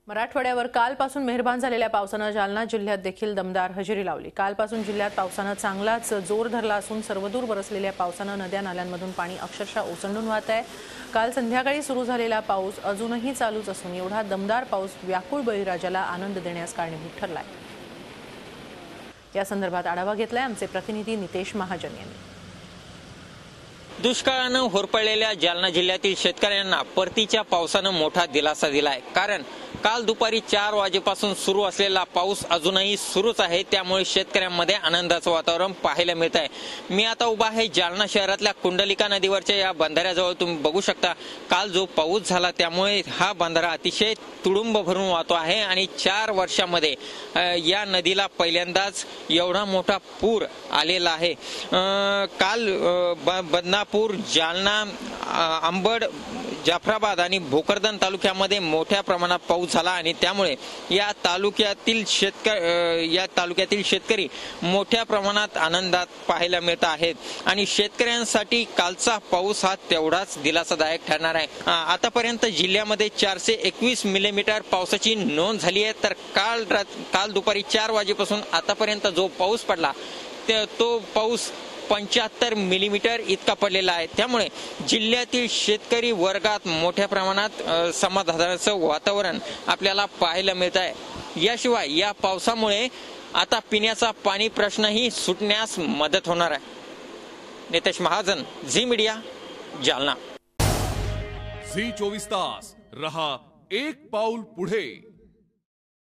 मराठवाड्यावर कालपासून मेहरबान झालेल्या पावसानं जालना जिल्ह्यात देखील दमदार हजेरी लावली। कालपासून जिल्ह्यात पावसानं चांगलाच जोर धरला असून सर्वदूर बरसलेल्या पावसानं नद्या नाल्यांमधून पाणी अक्षरशः ओसंडून वाहत आहे। काल संध्याकाळी सुरू झालेला पाऊस अजूनही चालूच असून एवढा दमदार पाऊस व्याकुळ बळीराजाला आनंद देण्यास कारणीभूत ठरलाय। या संदर्भात आढावा घेतलाय आमचे प्रतिनिधी नितेश महाजन यांनी। दुष्काळानं होरपळलेल्या जालना जिल्ह्यातील शेतकऱ्यांना परतीच्या पावसानं मोठा दिलासा दिलाय। कारण काल दुपारी 4 वाजेपासून सुरू असलेला पाऊस अजूनही सुरूच आहे, त्यामुळे शेतकऱ्यांमध्ये आनंदाचं वातावरण पाहायला मिळत आहे। मी आता उभा आहे जालना शहरातल्या कुंडलिका नदीवरच्या या बंधाऱ्याजवळ। तुम्ही बघू शकता काल जो पाऊस झाला त्यामुळे हा बंधारा अतिशय तुडुंब भरून वाहतो आहे आणि 4 वर्षांमध्ये या नदीला पहिल्यांदाच एवढा मोठा पूर आलेला आहे। काल बदनापूर, जालना, अंबड, जाफराबाद आणि भोकरदन तालुक्यामध्ये मोठ्या प्रमाणात पाऊस झाला आणि त्यामुळे या तालुक्यातील शेतकरी मोठ्या प्रमाणात आनंदात पाहायला मिळत आहेत आणि शेतकऱ्यांसाठी कालचा पाऊस हा तेवढाच दिलासादायक ठरणार आहे। आतापर्यंत जिल्ह्यामध्ये 421 मिलीमीटर पावसाची नोंद झाली आहे, तर काल दुपारी 4 वाजेपासून आतापर्यंत जो पाऊस पडला तो पाऊस 75 मिलीमीटर इतका पडलेला आहे। त्यामुळे जिल्ह्यातील शेतकरी वर्गात मोठ्या प्रमाणात समाधानाचं वातावरण आपल्याला पाहायला मिळत आहे। याशिवाय या पावसामुळे आता पिण्याचा पाणी प्रश्नही सुटण्यास मदत होणार आहे। नितेश महाजन, झी मीडिया, जालना। झी 24 तास रहा एक पाऊल पुढे।